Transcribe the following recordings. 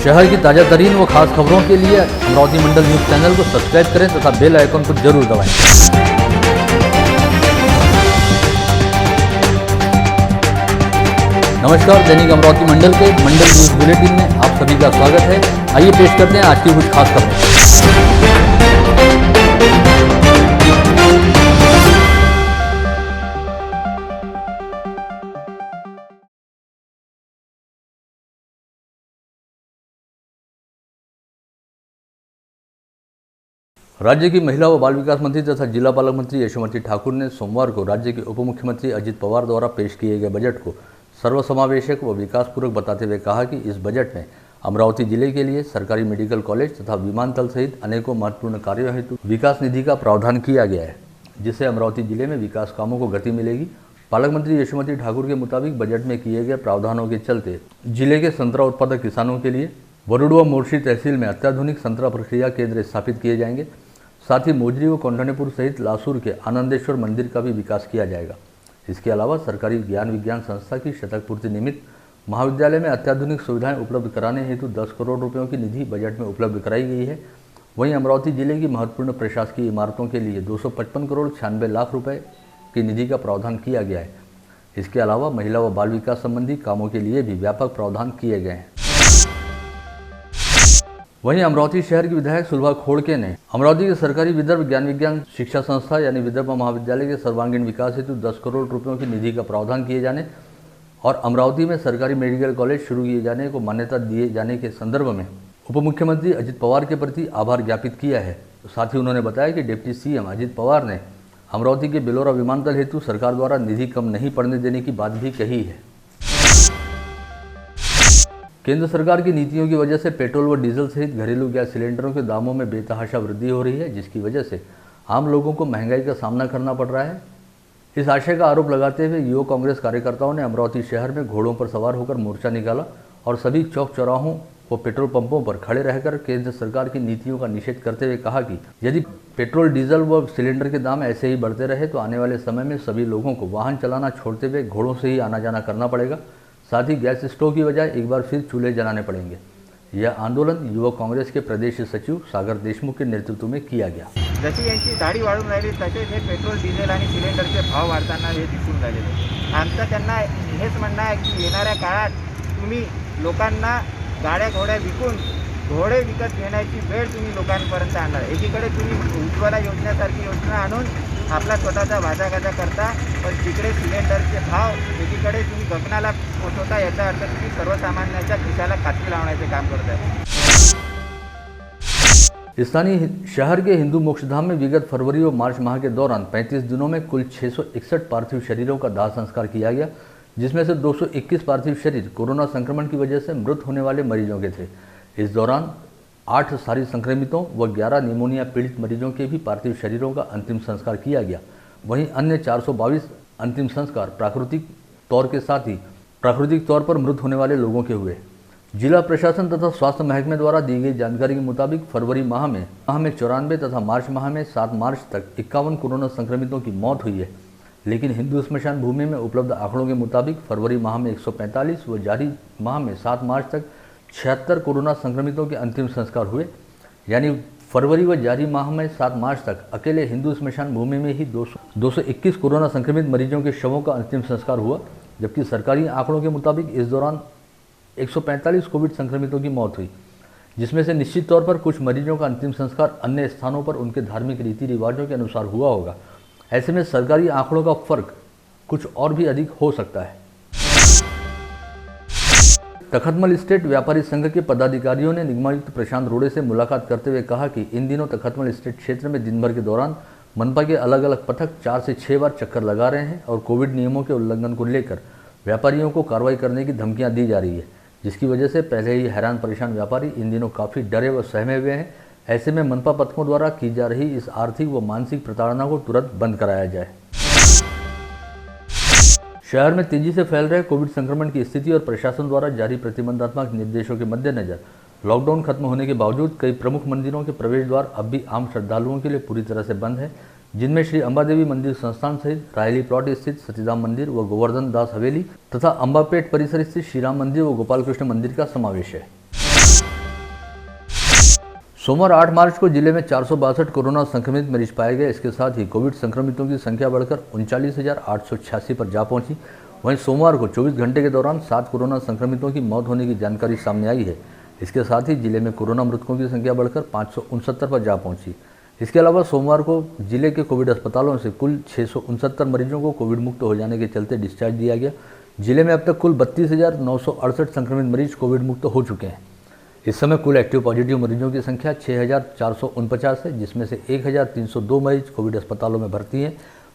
शहर की ताजा तरीन व खास खबरों के लिए अमरावती मंडल न्यूज चैनल को सब्सक्राइब करें तथा बेल आइकन को जरूर दबाएं। नमस्कार, दैनिक अमरावती मंडल के मंडल न्यूज बुलेटिन में आप सभी का स्वागत है। आइए पेश करते हैं आज की कुछ खास खबरें। राज्य की महिला व बाल विकास मंत्री तथा जिला पालक मंत्री यशोमती ठाकुर ने सोमवार को राज्य के उप मुख्यमंत्री अजित पवार द्वारा पेश किए गए बजट को सर्वसमावेशक व विकासपूर्वक बताते हुए कहा कि इस बजट में अमरावती जिले के लिए सरकारी मेडिकल कॉलेज तथा विमानतल सहित अनेकों महत्वपूर्ण कार्यों हेतु विकास निधि का प्रावधान किया गया है, जिससे अमरावती जिले में विकास कामों को गति मिलेगी। पालक मंत्री यशोमती ठाकुर के मुताबिक बजट में किए गए प्रावधानों के चलते जिले के संतरा उत्पादक किसानों के लिए वरुड़ व मोर्शी तहसील में अत्याधुनिक संतरा प्रक्रिया केंद्र स्थापित किए जाएंगे। साथ ही मोजरी व कौंडन्यपुर सहित लासूर के आनंदेश्वर मंदिर का भी विकास किया जाएगा। इसके अलावा सरकारी ज्ञान विज्ञान संस्था की शतक पूर्ति निमित्त महाविद्यालय में अत्याधुनिक सुविधाएं उपलब्ध कराने हेतु 10 करोड़ रुपयों की निधि बजट में उपलब्ध कराई गई है। वहीं अमरावती जिले की महत्वपूर्ण प्रशासकीय इमारतों के लिए 255 करोड़ 96 लाख रुपए की निधि का प्रावधान किया गया है। इसके अलावा महिला व बाल विकास संबंधी कामों के लिए भी व्यापक प्रावधान किए गए हैं। वहीं अमरावती शहर के विधायक सुलभा खोड़के ने अमरावती के सरकारी विदर्भ ज्ञान विज्ञान शिक्षा संस्था यानी विदर्भ महाविद्यालय के सर्वांगीण विकास हेतु 10 करोड़ रुपयों की निधि का प्रावधान किए जाने और अमरावती में सरकारी मेडिकल कॉलेज शुरू किए जाने को मान्यता दिए जाने के संदर्भ में उप मुख्यमंत्री अजित पवार के प्रति आभार ज्ञापित किया है। साथ ही उन्होंने बताया कि डिप्टी सीएम अजित पवार ने अमरावती के बेलोरा विमानतल हेतु सरकार द्वारा निधि कम नहीं पड़ने देने की बात भी कही है। केंद्र सरकार की नीतियों की वजह से पेट्रोल व डीजल सहित घरेलू गैस सिलेंडरों के दामों में बेतहाशा वृद्धि हो रही है, जिसकी वजह से आम लोगों को महंगाई का सामना करना पड़ रहा है। इस आशय का आरोप लगाते हुए युवा कांग्रेस कार्यकर्ताओं ने अमरावती शहर में घोड़ों पर सवार होकर मोर्चा निकाला और सभी चौक चौराहों व पेट्रोल पंपों पर खड़े रहकर केंद्र सरकार की नीतियों का निषेध करते हुए कहा कि यदि पेट्रोल डीजल व सिलेंडर के दाम ऐसे ही बढ़ते रहे तो आने वाले समय में सभी लोगों को वाहन चलाना छोड़ते हुए घोड़ों से ही आना जाना करना पड़ेगा। साथ ही गैस स्टोव की बजाय एक बार फिर चूल्हे जलाने पड़ेंगे। यह आंदोलन युवक कांग्रेस के प्रदेश सचिव सागर देशमुख के नेतृत्व में किया गया। जशी यांची दाढी वाढून राहिली तसेच हे पेट्रोल डिझेल आणि सिलेंडरचे भाव वाढताना हे दिसून राहिलेले। आमचं त्यांना हेच म्हणणं आहे की येणाऱ्या काळात तुम्ही लोकांना गाड्या घोड्या विकून घोडे विकत घेण्याची वेळ तुम्ही लोकांपर्यंत आणणार। एकीकडे तुम्ही उज्ज्वला योजनेसारखी योजना आणून आपला स्वतःचा वाजागाजा करता, पण तिकडे सिलेंडरचे भाव एकीकडे तुम्ही गगनाला पोचवता, याचा अर्थ तुम्ही सर्वसामान्यांच्या खिशाला काठी लावण्याचे काम करताय। स्थानीय शहर के हिंदू मोक्षधाम में विगत फरवरी व मार्च माह के दौरान 35 दिनों में कुल 661 पार्थिव शरीरों का दाह संस्कार किया गया, जिसमें से 221 पार्थिव शरीर कोरोना संक्रमण की वजह से मृत होने वाले मरीजों के थे। इस दौरान 8 सारी संक्रमितों व 11 निमोनिया पीड़ित मरीजों के भी पार्थिव शरीरों का अंतिम संस्कार किया गया। वहीं अन्य 422 अंतिम संस्कार प्राकृतिक तौर पर मृत होने वाले लोगों के हुए। जिला प्रशासन तथा स्वास्थ्य महकमे द्वारा दी गई जानकारी के मुताबिक फरवरी माह में 94 तथा मार्च माह में 7 मार्च तक 51 कोरोना संक्रमितों की मौत हुई है। लेकिन हिंदू स्मशान भूमि में उपलब्ध आंकड़ों के मुताबिक फरवरी माह में 145 व जारी माह में 7 मार्च तक 76 कोरोना संक्रमितों के अंतिम संस्कार हुए। यानी फरवरी व जारी माह में 7 मार्च तक अकेले हिंदू स्मशान भूमि में ही 221 कोरोना संक्रमित मरीजों के शवों का अंतिम संस्कार हुआ, जबकि सरकारी आंकड़ों के मुताबिक इस दौरान 145 कोविड संक्रमितों की मौत हुई, जिसमें से निश्चित तौर पर कुछ मरीजों का अंतिम संस्कार अन्य स्थानों पर उनके धार्मिक रीति रिवाजों के अनुसार हुआ होगा। ऐसे में सरकारी आंकड़ों का फर्क कुछ और भी अधिक हो सकता है। तखतमल स्टेट व्यापारी संघ के पदाधिकारियों ने निगमायुक्त प्रशांत रोड़े से मुलाकात करते हुए कहा कि इन दिनों तखतमल स्टेट क्षेत्र में दिन भर के दौरान मनपा के अलग अलग पथक 4 से 6 बार चक्कर लगा रहे हैं और कोविड नियमों के उल्लंघन को लेकर व्यापारियों को कार्रवाई करने की धमकियां दी जा रही है, जिसकी वजह से पहले ही हैरान परेशान व्यापारी इन दिनों काफ़ी डरे व सहमे हुए हैं। ऐसे में मनपा पथकों द्वारा की जा रही इस आर्थिक व मानसिक प्रताड़ना को तुरंत बंद कराया जाए। शहर में तेजी से फैल रहे कोविड संक्रमण की स्थिति और प्रशासन द्वारा जारी प्रतिबंधात्मक निर्देशों के मद्देनजर लॉकडाउन खत्म होने के बावजूद कई प्रमुख मंदिरों के प्रवेश द्वार अब भी आम श्रद्धालुओं के लिए पूरी तरह से बंद है, जिनमें श्री अंबादेवी मंदिर संस्थान सहित रायली प्लॉट स्थित सतीधाम मंदिर व गोवर्धन दास हवेली तथा अंबापेट परिसर स्थित श्रीराम मंदिर व गोपाल कृष्ण मंदिर का समावेश है। सोमवार 8 मार्च को जिले में 462 कोरोना संक्रमित मरीज पाए गए। इसके साथ ही कोविड संक्रमितों की संख्या बढ़कर 39,886 पर जा पहुंची। वहीं सोमवार को 24 घंटे के दौरान 7 कोरोना संक्रमितों की मौत होने की जानकारी सामने आई है। इसके साथ ही जिले में कोरोना मृतकों की संख्या बढ़कर 569 पर जा पहुंची। इसके अलावा सोमवार को जिले के कोविड अस्पतालों से कुल 669 मरीजों को कोविड मुक्त हो जाने के चलते डिस्चार्ज दिया गया। जिले में अब तक कुल 32,968 संक्रमित मरीज कोविड मुक्त हो चुके हैं। इस समय कुल एक्टिव पॉजिटिव मरीजों की संख्या 6,449 है, जिसमें से 1,302 मरीज कोविड अस्पतालों में भर्ती हैं।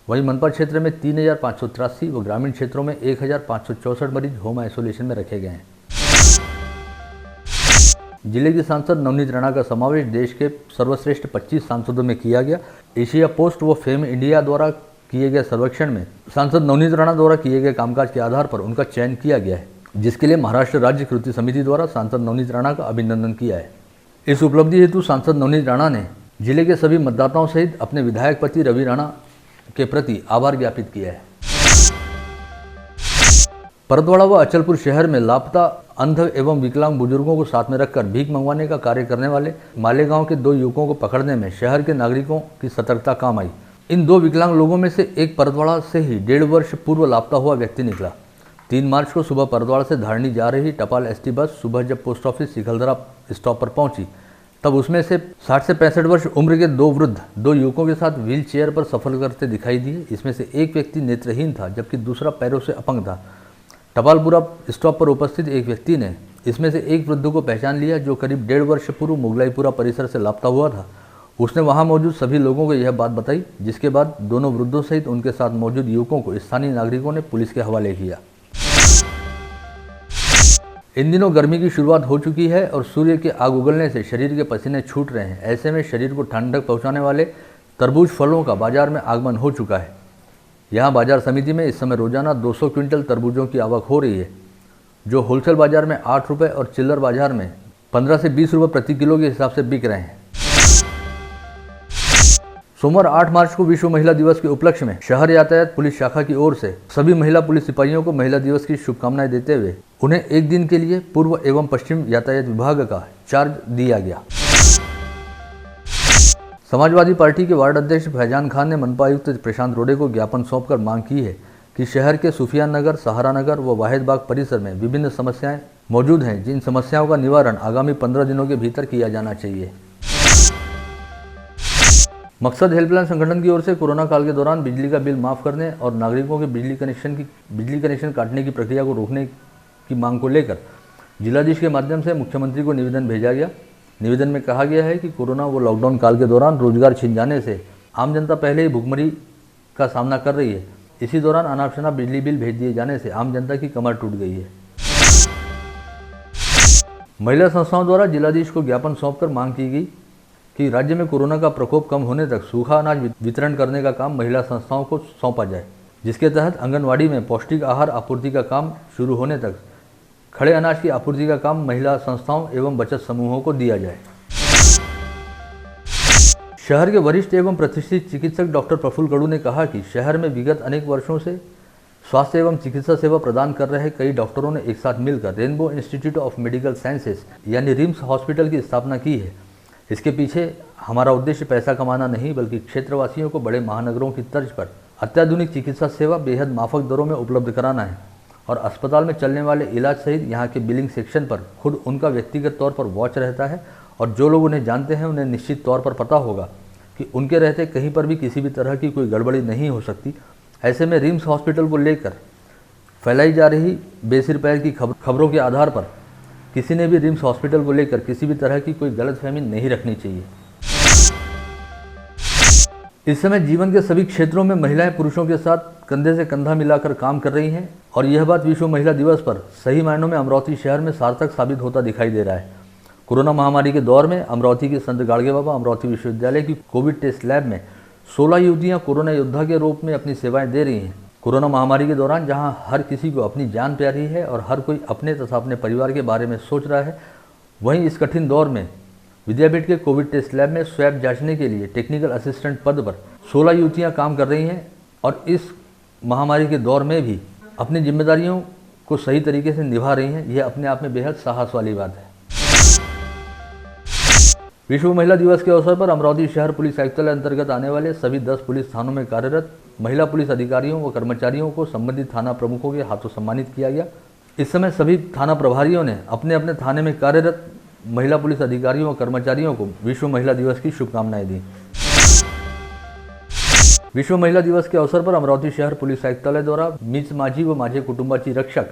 वहीं मनपा क्षेत्र में 3,583 व ग्रामीण क्षेत्रों में 1,564 मरीज होम आइसोलेशन में रखे गए हैं। जिले के सांसद नवनीत राणा का समावेश देश के सर्वश्रेष्ठ 25 सांसदों में किया गया। एशिया पोस्ट व फेम इंडिया द्वारा किए गए सर्वेक्षण में सांसद नवनीत राणा द्वारा किए गए कामकाज के आधार पर उनका चयन किया गया है, जिसके लिए महाराष्ट्र राज्य कृति समिति द्वारा सांसद नवनीत राणा का अभिनंदन किया है। इस उपलब्धि हेतु सांसद नवनीत राणा ने जिले के सभी मतदाताओं सहित अपने विधायक पति रवि राणा के प्रति आभार ज्ञापित किया है। परतवाड़ा व अचलपुर शहर में लापता अंध एवं विकलांग बुजुर्गों को साथ में रखकर भीख मंगवाने का कार्य करने वाले मालेगांव के 2 युवकों को पकड़ने में शहर के नागरिकों की सतर्कता काम आई। इन 2 विकलांग लोगों में से एक परतवाड़ा से ही 1.5 वर्ष पूर्व लापता हुआ व्यक्ति निकला। 3 मार्च को सुबह परतवाड़ा से धारणी जा रही टपाल एसटी बस सुबह जब पोस्ट ऑफिस सिखलदरा स्टॉप पर पहुंची, तब उसमें से 60 से 65 वर्ष उम्र के 2 वृद्ध 2 युवकों के साथ व्हील चेयर पर सफर करते दिखाई दिए। इसमें से एक व्यक्ति नेत्रहीन था, जबकि दूसरा पैरों से अपंग था। टपालपुरा स्टॉप पर उपस्थित एक व्यक्ति ने इसमें से एक वृद्ध को पहचान लिया, जो करीब 1.5 वर्ष पूर्व मुगलाईपुरा परिसर से लापता हुआ था। उसने वहां मौजूद सभी लोगों को यह बात बताई, जिसके बाद दोनों वृद्धों सहित उनके साथ मौजूद युवकों को स्थानीय नागरिकों ने पुलिस के हवाले किया। इन दिनों गर्मी की शुरुआत हो चुकी है और सूर्य के आग उगलने से शरीर के पसीने छूट रहे हैं। ऐसे में शरीर को ठंडक पहुंचाने वाले तरबूज फलों का बाजार में आगमन हो चुका है। यहाँ बाजार समिति में इस समय रोजाना 200 क्विंटल तरबूजों की आवक हो रही है, जो होलसेल बाजार में 8 रुपये और चिल्लर बाजार में 15 से 20 रुपये प्रति किलो के हिसाब से बिक रहे हैं। सोमवार 8 मार्च को विश्व महिला दिवस के उपलक्ष्य में शहर यातायात पुलिस शाखा की ओर से सभी महिला पुलिस सिपाहियों को महिला दिवस की शुभकामनाएं देते हुए उन्हें एक दिन के लिए पूर्व एवं पश्चिम यातायात विभाग का चार्ज दिया गया। समाजवादी पार्टी के वार्ड अध्यक्ष फैजान खान ने मनपा आयुक्त प्रशांत रोडे को ज्ञापन सौंपकर मांग की है कि शहर के सुफियान नगर, सहारा नगर व वाहिद बाग परिसर में विभिन्न समस्याएं मौजूद हैं, जिन समस्याओं का निवारण आगामी 15 दिनों के भीतर किया जाना चाहिए। मकसद हेल्पलाइन संगठन की ओर से कोरोना काल के दौरान बिजली का बिल माफ करने और नागरिकों के बिजली कनेक्शन काटने की प्रक्रिया को रोकने की मांग को लेकर जिलाधीश के माध्यम से मुख्यमंत्री को निवेदन भेजा गया। निवेदन में कहा गया है कि कोरोना व लॉकडाउन काल के दौरान रोजगार छिन जाने से आम जनता पहले ही भुखमरी का सामना कर रही है। इसी दौरान अनाप-शनाप बिजली बिल भेज दिए जाने से आम जनता की कमर टूट गई है। महिला संस्थाओं द्वारा जिलाधीश को ज्ञापन सौंपकर मांग की गई कि राज्य में कोरोना का प्रकोप कम होने तक सूखा अनाज वितरण करने का काम महिला संस्थाओं को सौंपा जाए, जिसके तहत आंगनवाड़ी में पौष्टिक आहार आपूर्ति का काम शुरू होने तक खड़े अनाज की आपूर्ति का काम महिला संस्थाओं एवं बचत समूहों को दिया जाए। शहर के वरिष्ठ एवं प्रतिष्ठित चिकित्सक डॉक्टर प्रफुल्ल गड़ू ने कहा कि शहर में विगत अनेक वर्षों से स्वास्थ्य एवं चिकित्सा सेवा प्रदान कर रहे कई डॉक्टरों ने एक साथ मिलकर rainbow institute of medical sciences यानी रिम्स हॉस्पिटल की स्थापना की है। इसके पीछे हमारा उद्देश्य पैसा कमाना नहीं, बल्कि क्षेत्रवासियों को बड़े महानगरों की तर्ज पर अत्याधुनिक चिकित्सा सेवा बेहद माफक दरों में उपलब्ध कराना है और अस्पताल में चलने वाले इलाज सहित यहाँ के बिलिंग सेक्शन पर खुद उनका व्यक्तिगत तौर पर वॉच रहता है और जो लोग उन्हें जानते हैं उन्हें निश्चित तौर पर पता होगा कि उनके रहते कहीं पर भी किसी भी तरह की कोई गड़बड़ी नहीं हो सकती। ऐसे में रिम्स हॉस्पिटल को लेकर फैलाई जा रही बेसिर पैर की खबरों के आधार पर किसी ने भी रिम्स हॉस्पिटल को लेकर किसी भी तरह की कोई गलतफहमी नहीं रखनी चाहिए। इस समय जीवन के सभी क्षेत्रों में महिलाएं पुरुषों के साथ कंधे से कंधा मिलाकर काम कर रही हैं और यह बात विश्व महिला दिवस पर सही मायनों में अमरावती शहर में सार्थक साबित होता दिखाई दे रहा है। कोरोना महामारी के दौर में अमरावती के संत गाड़गे बाबा अमरावती विश्वविद्यालय की कोविड टेस्ट लैब में 16 युवतियां कोरोना योद्धा के रूप में अपनी सेवाएं दे रही हैं। कोरोना महामारी के दौरान जहां हर किसी को अपनी जान प्यारी है और हर कोई अपने तथा अपने परिवार के बारे में सोच रहा है, वहीं इस कठिन दौर में विद्यापीठ के कोविड टेस्ट लैब में स्वैब जांचने के लिए टेक्निकल असिस्टेंट पद पर 16 युवतियां काम कर रही हैं और इस महामारी के दौर में भी अपनी जिम्मेदारियों को सही तरीके से निभा रही हैं। यह अपने आप में बेहद साहस वाली बात है। विश्व महिला दिवस के अवसर पर अमरावती शहर पुलिस आयुक्तालय अंतर्गत आने वाले सभी 10 पुलिस थानों में कार्यरत महिला पुलिस अधिकारियों व कर्मचारियों को संबंधित थाना प्रमुखों के हाथों सम्मानित किया गया। इस समय सभी थाना प्रभारियों ने अपने अपने थाने में कार्यरत महिला पुलिस अधिकारियों व कर्मचारियों को विश्व महिला दिवस की शुभकामनाएं दी। विश्व महिला दिवस के अवसर पर अमरावती शहर पुलिस आयुक्तालय द्वारा मीच माझी व माझे कुटुंबाची रक्षक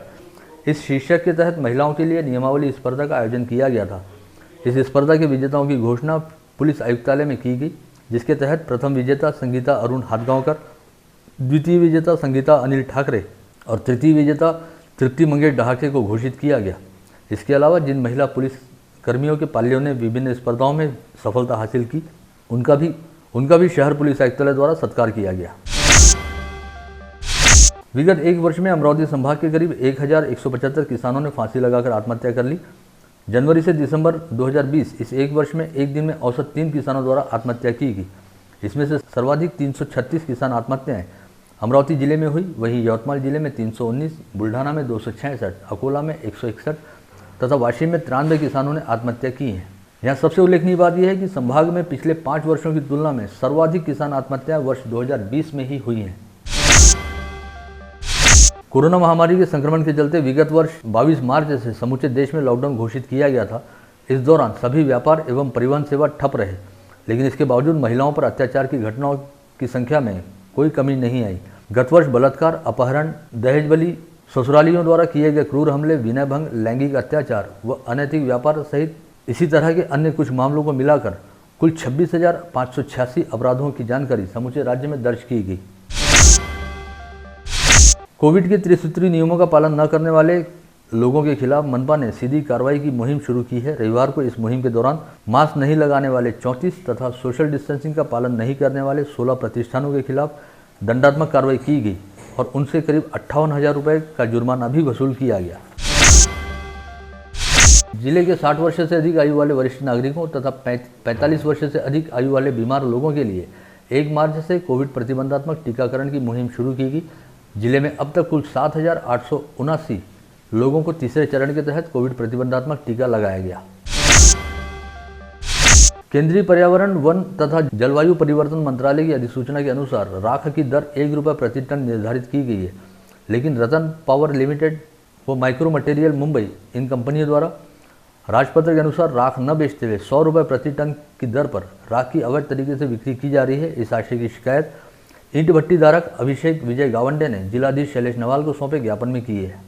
इस शीर्षक के तहत महिलाओं के लिए नियमावली स्पर्धा का आयोजन किया गया था। इस स्पर्धा के विजेताओं की घोषणा पुलिस आयुक्तालय में की गई, जिसके तहत प्रथम विजेता संगीता अरुण हाथगांवकर, द्वितीय विजेता संगीता अनिल ठाकरे और तृतीय विजेता तृप्ति मंगेश डहाके को घोषित किया गया। इसके अलावा जिन महिला पुलिस कर्मियों के पाल्यों ने विभिन्न स्पर्धाओं में सफलता हासिल की, उनका भी शहर पुलिस आयुक्तालय द्वारा सत्कार किया गया। विगत एक वर्ष में अमरावती संभाग के करीब 1175 किसानों ने फांसी लगाकर आत्महत्या कर ली। जनवरी से दिसंबर 2020 इस एक वर्ष में एक दिन में औसत 3 किसानों द्वारा आत्महत्या की गई। इसमें से सर्वाधिक 336 किसान आत्महत्याएं अमरावती जिले में हुई, वहीं यवतमाल जिले में 319, बुल्ढाना में 266, अकोला में 161 तथा वाशिम में 93 किसानों ने आत्महत्या की है। यहाँ सबसे उल्लेखनीय बात यह है कि संभाग में पिछले 5 वर्षों की तुलना में सर्वाधिक किसान आत्महत्याएं वर्ष 2020 में ही हुई हैं। कोरोना महामारी के संक्रमण के चलते विगत वर्ष 22 मार्च से समूचे देश में लॉकडाउन घोषित किया गया था। इस दौरान सभी व्यापार एवं परिवहन सेवा ठप रहे, लेकिन इसके बावजूद महिलाओं पर अत्याचार की घटनाओं की संख्या में कोई कमी नहीं आई। गत वर्ष बलात्कार, अपहरण, दहेज बलि, ससुरालियों द्वारा किए गए क्रूर हमले, विनय भंग, लैंगिक अत्याचार व अनैतिक व्यापार सहित इसी तरह के अन्य कुछ मामलों को मिलाकर कुल 26,586 अपराधों की जानकारी समूचे राज्य में दर्ज की गई। कोविड के त्रिसूत्री नियमों का पालन न करने वाले लोगों के खिलाफ मनपा ने सीधी कार्रवाई की मुहिम शुरू की है। रविवार को इस मुहिम के दौरान मास्क नहीं लगाने वाले 34 तथा सोशल डिस्टेंसिंग का पालन नहीं करने वाले 16 प्रतिष्ठानों के खिलाफ दंडात्मक कार्रवाई की गई और उनसे करीब 58,000 रुपये का जुर्माना भी वसूल किया गया। जिले के 60 वर्ष से अधिक आयु वाले वरिष्ठ नागरिकों तथा 45 वर्ष से अधिक आयु वाले बीमार लोगों के लिए 1 मार्च से कोविड प्रतिबंधात्मक टीकाकरण की मुहिम शुरू की गई। जिले में अब तक कुल 7,879 लोगों को तीसरे चरण के तहत कोविड प्रतिबंधात्मक टीका लगाया गया। केंद्रीय पर्यावरण, वन तथा जलवायु परिवर्तन मंत्रालय की अधिसूचना के अनुसार राख की दर 1 रुपये प्रति टन निर्धारित की गई है, लेकिन रतन पावर लिमिटेड व माइक्रो मटेरियल मुंबई इन कंपनियों द्वारा राजपत्र के अनुसार राख न बेचते हुए 100 रुपये प्रति टन की दर पर राख की अवैध तरीके से बिक्री की जा रही है। इस आशय की शिकायत ईंट भट्टी धारक अभिषेक विजय गावंडे ने जिलाधीश शैलेश नवाल को सौंपे ज्ञापन में की है।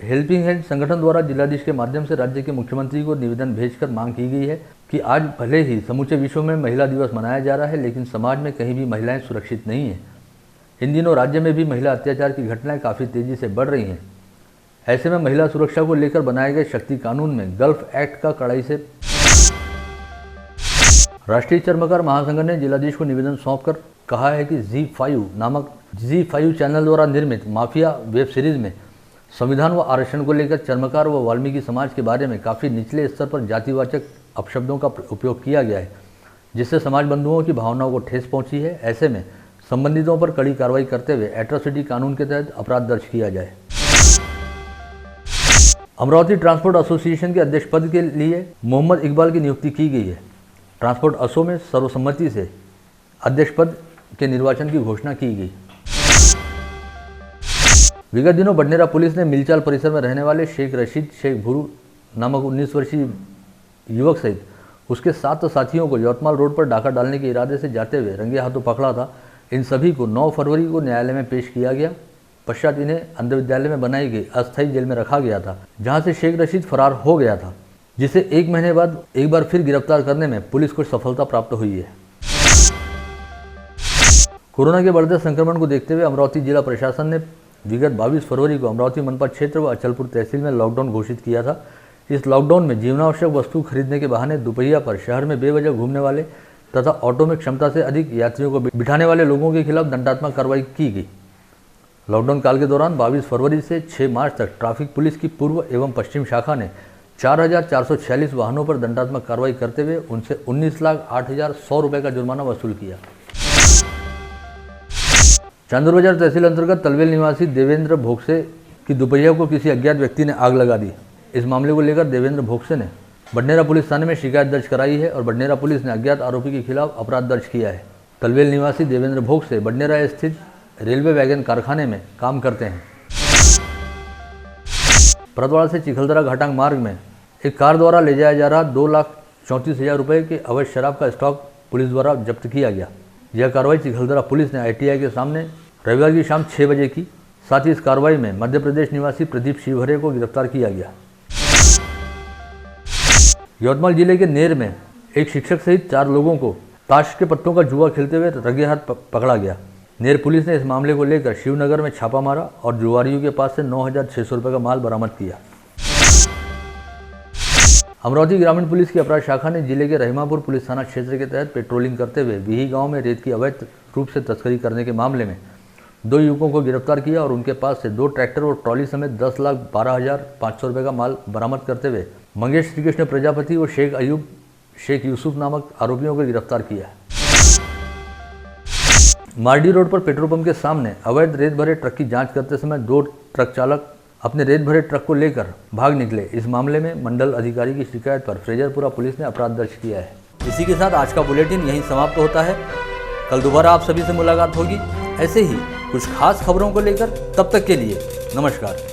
हेल्पिंग हैंड संगठन द्वारा जिलाधीश के माध्यम से राज्य के मुख्यमंत्री को निवेदन भेजकर मांग की गई है कि आज भले ही समूचे विश्व में महिला दिवस मनाया जा रहा है, लेकिन समाज में कहीं भी महिलाएं सुरक्षित नहीं हैं। इन दिनों राज्य में भी महिला अत्याचार की घटनाएं काफ़ी तेजी से बढ़ रही हैं। ऐसे में महिला सुरक्षा को लेकर बनाए गए शक्ति कानून में गल्फ एक्ट का कड़ाई से राष्ट्रीय चर्मकार महासंघ ने जिलाधीश को निवेदन सौंपकर कहा है कि Z5 नामक Z5 चैनल द्वारा निर्मित माफिया वेब सीरीज में संविधान व आरक्षण को लेकर चर्मकार व वाल्मीकि समाज के बारे में काफ़ी निचले स्तर पर जातिवाचक अपशब्दों का उपयोग किया गया है, जिससे समाज बंधुओं की भावनाओं को ठेस पहुंची है। ऐसे में संबंधितों पर कड़ी कार्रवाई करते हुए एट्रोसिटी कानून के तहत अपराध दर्ज किया जाए। अमरावती ट्रांसपोर्ट एसोसिएशन के अध्यक्ष पद के लिए मोहम्मद इकबाल की नियुक्ति की गई है। ट्रांसपोर्ट असो में सर्वसम्मति से अध्यक्ष पद के निर्वाचन की घोषणा की गई। विगत दिनों बडनेरा पुलिस ने मिलचाल परिसर में रहने वाले शेख रशीद शेख भुरू नामक 19 वर्षीय युवक सहित उसके 7 साथियों को यवतमाल रोड पर डाका डालने के इरादे से जाते हुए रंगे हाथों पकड़ा था। इन सभी को 9 फरवरी को न्यायालय में पेश किया गया। पश्चात इन्हें अंध विद्यालय में बनाई गई अस्थायी जेल में रखा गया था, जहां से शेख रशीद फरार हो गया था, जिसे 1 महीने बाद एक बार फिर गिरफ्तार करने में पुलिस को सफलता प्राप्त हुई है। कोरोना के बढ़ते संक्रमण को देखते हुए अमरावती जिला प्रशासन ने विगत 22 फरवरी को अमरावती मनपा क्षेत्र व अचलपुर तहसील में लॉकडाउन घोषित किया था। इस लॉकडाउन में जीवनावश्यक वस्तु खरीदने के बहाने दोपहिया पर शहर में बेवजह घूमने वाले तथा ऑटो में क्षमता से अधिक यात्रियों को बिठाने वाले लोगों के खिलाफ दंडात्मक कार्रवाई की गई। लॉकडाउन काल के दौरान 22 फरवरी से 6 मार्च तक ट्रैफिक पुलिस की पूर्व एवं पश्चिम शाखा ने 4,446 वाहनों पर दंडात्मक कार्रवाई करते हुए उनसे 19,08,100 रुपये का जुर्माना वसूल किया। चांदूर बाजार तहसील अंतर्गत तलवेल निवासी देवेंद्र भोगसे की दुपहिया को किसी अज्ञात व्यक्ति ने आग लगा दी। इस मामले को लेकर देवेंद्र भोगसे ने बडनेरा पुलिस थाने में शिकायत दर्ज कराई है और बडनेरा पुलिस ने अज्ञात आरोपी के खिलाफ अपराध दर्ज किया है। तलवेल निवासी देवेंद्र भोग से बडनेरा स्थित रेलवे वैगन कारखाने में काम करते हैं। परतवाड़ा से चिखलदरा घाटांग मार्ग में एक कार द्वारा ले जाया जा रहा 2,34,000 रुपये के अवैध शराब का स्टॉक पुलिस द्वारा जब्त किया गया। यह कार्रवाई चिखलदरा पुलिस ने ITI के सामने रविवार की शाम 6 बजे की। साथ ही इस कार्रवाई में मध्य प्रदेश निवासी प्रदीप शिवहरे को गिरफ्तार किया गया। यवतमाल जिले के नेर में एक शिक्षक सहित 4 लोगों को ताश के पत्तों का जुआ खेलते हुए रंगे हाथ पकड़ा गया। नेर पुलिस ने इस मामले को लेकर शिवनगर में छापा मारा और जुआरियों के पास से 9,600 रुपये का माल बरामद किया। अमरावती ग्रामीण पुलिस की अपराध शाखा ने जिले के रहीमापुर पुलिस थाना क्षेत्र के तहत पेट्रोलिंग करते हुए बिही गांव में रेत की अवैध रूप से तस्करी करने के मामले में 2 युवकों को गिरफ्तार किया और उनके पास से 2 ट्रैक्टर और ट्रॉली समेत 10,12,500 रुपये का माल बरामद करते हुए मंगेश श्रीकृष्ण प्रजापति और शेख अयूब शेख यूसुफ नामक आरोपियों को गिरफ्तार किया। मार्डी रोड पर पेट्रोल पंप के सामने अवैध रेत भरे ट्रक की जांच करते समय 2 ट्रक चालक अपने रेत भरे ट्रक को लेकर भाग निकले। इस मामले में मंडल अधिकारी की शिकायत पर फ्रेजरपुरा पुलिस ने अपराध दर्ज किया है। इसी के साथ आज का बुलेटिन यहीं समाप्त होता है। कल दोबारा आप सभी से मुलाकात होगी ऐसे ही कुछ खास खबरों को लेकर। तब तक के लिए नमस्कार।